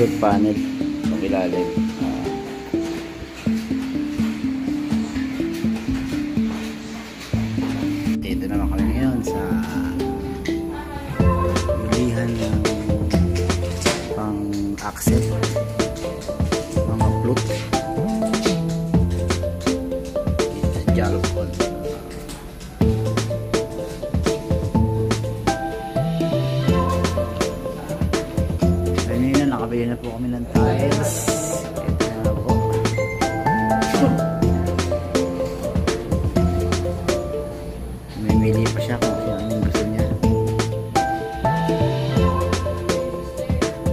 float panel pang ilalim. Dito naman kami ngayon sa bilihan ng pang accent mga float. Jalcon. Ayun na, nakabili na po kami ng tiles. Ito na po. Mamili pa siya kung anong gusto niya.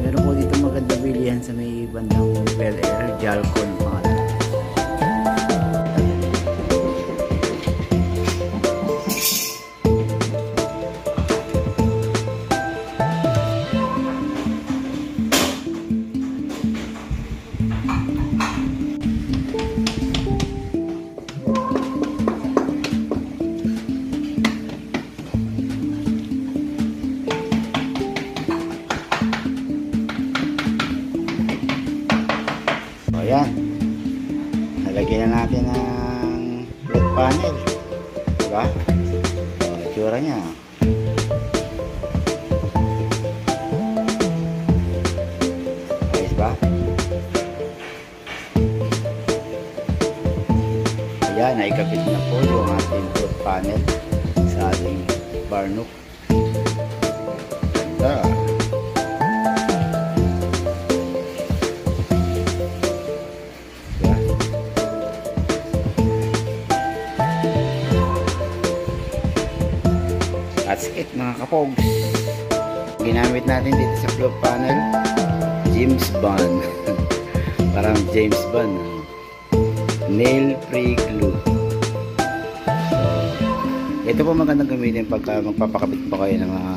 Meron po dito maganda bilihan sa may bandang Bel Air, Jalcon pangalan. Ayan, nalagyan na natin ng float panel, diba? Itsura nya ayos ba? Ayan, naikabit na po yung ating float panel sa ating bar nook. Ganda. That's it mga kapogs. Ginamit natin dito sa float panel, James Bond. Parang James Bond. Nail free glue. So, ito po magandang gamitin pagka magpapakabit pa kayo ng mga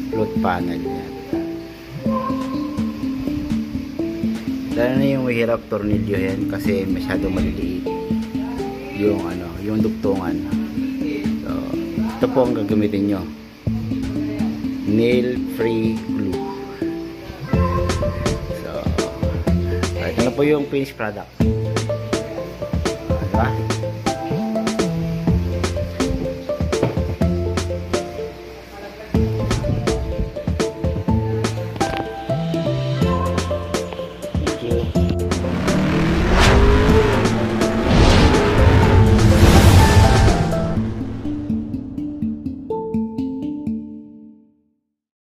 float panel. Lalo na yung mahirap tornilyo yan kasi masyadong maliliit yung yung dugtungan. Ito po ang gagamitin nyo, nail free glue. So ito na po yung finished product, diba?